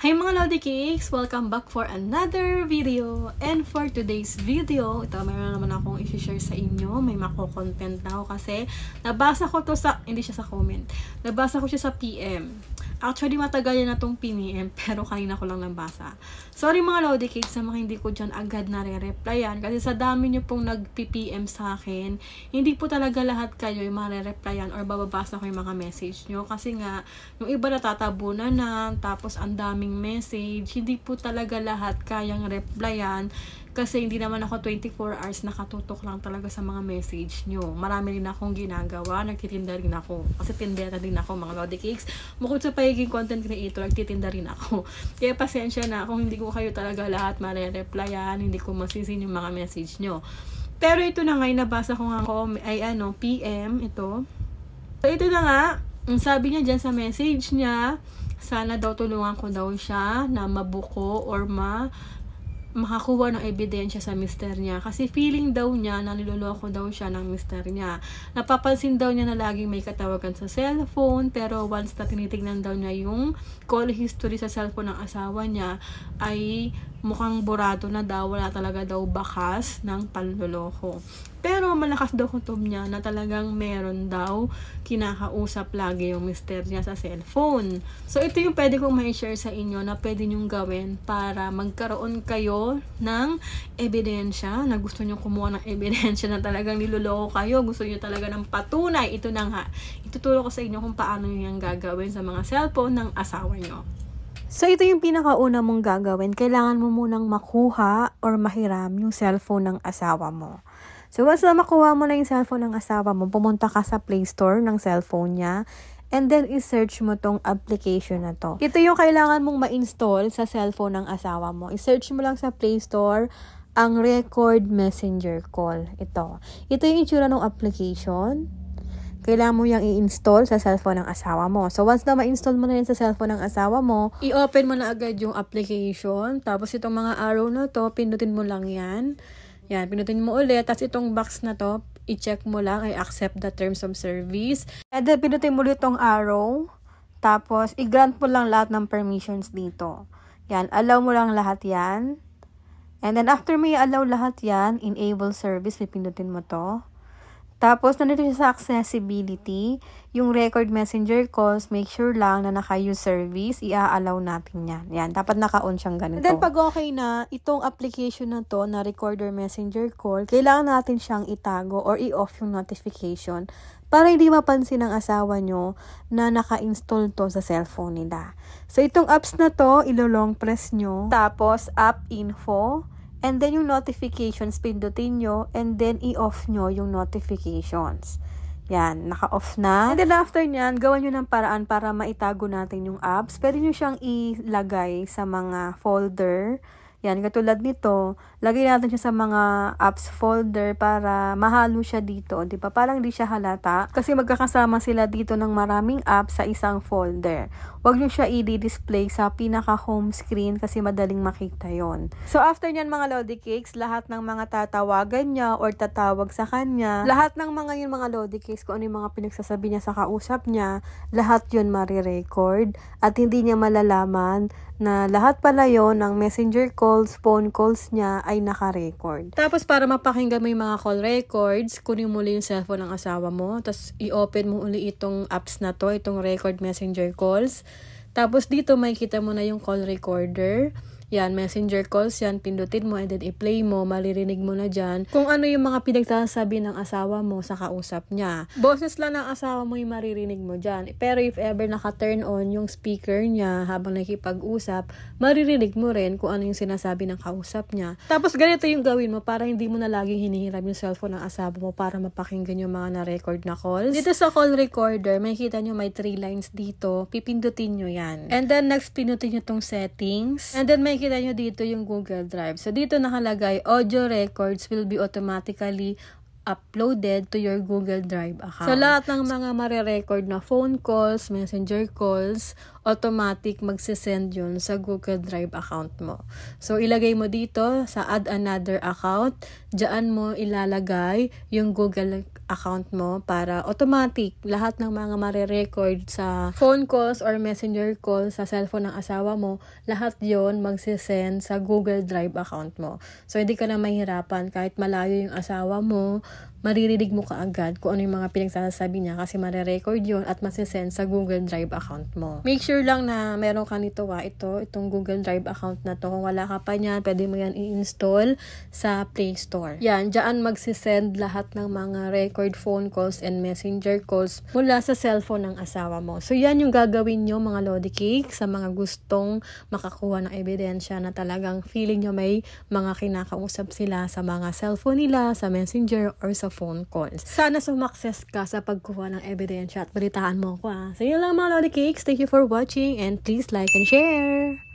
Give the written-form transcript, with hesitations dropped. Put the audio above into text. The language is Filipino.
Hi mga Lodi Cakes! Welcome back for another video. And for today's video, ito mayroon naman akong i-share sa inyo. May mako-content na ako kasi nabasa ko to sa, hindi siya sa comment. Nabasa ko siya sa PM. Actually, matagal na itong PM, pero kanina ko lang nabasa. Sorry mga Lodi Cakes sa mga hindi ko dyan agad nare-replyan. Kasi sa dami nyo pong nag-PM sa akin, hindi po talaga lahat kayo yung mare-replyan or bababasa ko yung mga message nyo. Kasi nga, yung iba natatabunan na, tapos ang daming message, hindi po talaga lahat kayang replyan. Kasi hindi naman ako 24 hours nakatutok lang talaga sa mga message nyo. Marami rin akong ginagawa. Nagtitinda rin ako. Kasi tindera din ako mga Lodi Cakes. Bukod sa pagiging content creator, nagtitinda rin ako. Kaya pasensya na kung hindi ko kayo talaga lahat mare-replyan. Hindi ko masisin yung mga message nyo. Pero ito na nga, nabasa ko nga ako, ay PM, ito. So ito na nga, ang sabi niya dyan sa message niya, sana daw tulungan ko daw siya na mabuko or makakuha ng ebidensya sa mister niya. Kasi feeling daw niya na niloloko daw siya ng mister niya. Napapansin daw niya na laging may katawagan sa cellphone, pero once na tinitignan daw niya yung call history sa cellphone ng asawa niya, ay mukhang burado na daw, wala talaga daw bakas ng panloloko. Pero malakas daw kutob niya na talagang meron daw kinakausap lagi yung mister niya sa cellphone. So ito yung pwede kong ma-share sa inyo na pwede nyong gawin para magkaroon kayo ng ebidensya, na gusto nyo kumuha ng ebidensya na talagang niloloko kayo, gusto nyo talaga ng patunay. Ito na nga, ituturo ko sa inyo kung paano nyo yung gagawin sa mga cellphone ng asawa nyo. So, ito yung pinakauna mong gagawin. Kailangan mo munang makuha or mahiram yung cellphone ng asawa mo. So, once na makuha mo na yung cellphone ng asawa mo, pumunta ka sa Play Store ng cellphone niya, and then i-search mo tong application na to. Ito yung kailangan mong ma-install sa cellphone ng asawa mo. I-search mo lang sa Play Store ang Record Messenger Call. Ito yung itsura ng application. Kailangan mo yung i-install sa cellphone ng asawa mo. So, once na ma-install mo na rin sa cellphone ng asawa mo, i-open mo na agad yung application. Tapos, itong mga arrow na to, pindutin mo lang yan. Yan, pinutin mo ulit. Tapos, itong box na to, i-check mo lang, I accept the terms of service. And then, pinutin mo ulit itong arrow. Tapos, i-grant mo lang lahat ng permissions dito. Yan, allow mo lang lahat yan. And then, after mo i-allow lahat yan, enable service, pipindutin mo to. Tapos, nandito siya sa accessibility, yung record messenger calls, make sure lang na naka-use service, i-allow natin yan. Yan, dapat naka-on siyang ganito. Then, pag okay na, itong application na to, na recorder messenger call, kailangan natin siyang itago or i-off yung notification para hindi mapansin ng asawa nyo na naka-install to sa cellphone nila. So, itong apps na to, ilo-long press nyo, tapos app info, and then yung notifications, pindutin nyo, and then i-off nyo yung notifications. Yan, naka-off na. And then after nyan, gawan nyo ng paraan para maitago natin yung apps. Pwede nyo siyang ilagay sa mga folder. Yan, katulad nito, lagay natin siya sa mga apps folder para mahalo siya dito. Diba? Parang di siya halata. Kasi magkakasama sila dito ng maraming apps sa isang folder. Huwag nyo siya i-display sa pinaka-home screen kasi madaling makita yon. So, after nyan mga Lodi Cakes, lahat ng mga tatawagan niya or tatawag sa kanya, lahat ng mga yun mga Lodi Cakes, kung ano yung mga pinagsasabi niya sa kausap niya, lahat yun marirecord at hindi niya malalaman na lahat pala yon ng messenger calls, phone calls niya ay naka-record. Tapos, para mapakinggan mo yung mga call records, kunin mo ulit yung cellphone ng asawa mo, tapos i-open mo ulit itong apps na to, itong record messenger calls. Tapos, dito makikita mo na yung call recorder. Yan, messenger calls yan, pindutin mo and then i-play mo, maririnig mo na dyan kung ano yung mga pinagsasabi ng asawa mo sa kausap niya. Boses lang ng asawa mo yung maririnig mo dyan. Pero if ever naka-turn on yung speaker niya habang nakikipag-usap, maririnig mo rin kung ano yung sinasabi ng kausap niya. Tapos ganito yung gawin mo para hindi mo na laging hinihiram yung cellphone ng asawa mo para mapakinggan yung mga na-record na calls. Dito sa call recorder, makikita nyo may 3 lines dito. Pipindutin nyo yan. And then next, pindutin nyo tong settings. And then makikita nyo dito yung Google Drive. So, dito nakalagay, audio records will be automatically uploaded to your Google Drive account. So, lahat ng mga marirecord na phone calls, messenger calls, automatic magsisend yun sa Google Drive account mo. So, ilagay mo dito sa add another account. Diyan mo ilalagay yung Google account mo para automatic lahat ng mga marirecord sa phone calls or messenger calls sa cellphone ng asawa mo, lahat yon magsisend sa Google Drive account mo. So, hindi ka na mahirapan kahit malayo yung asawa mo, maririnig mo kaagad kung ano yung mga pinagsasabi niya kasi marirecord yun at masisend sa Google Drive account mo. Make sure lang na meron ka nito itong Google Drive account na to. Kung wala ka pa niyan, pwede mo yan i-install sa Play Store. Yan, dyan magsisend lahat ng mga record phone calls and messenger calls mula sa cellphone ng asawa mo. So yan yung gagawin nyo mga Lodi Cake sa mga gustong makakuha ng ebidensya na talagang feeling nyo may mga kinakausap sila sa mga cellphone nila, sa messenger or sa phone calls. Sana sumakses ka sa pagkuha ng ebidensya at balitaan mo ako. So yun lang mga Lodi Cakes. Thank you for watching and please like and share!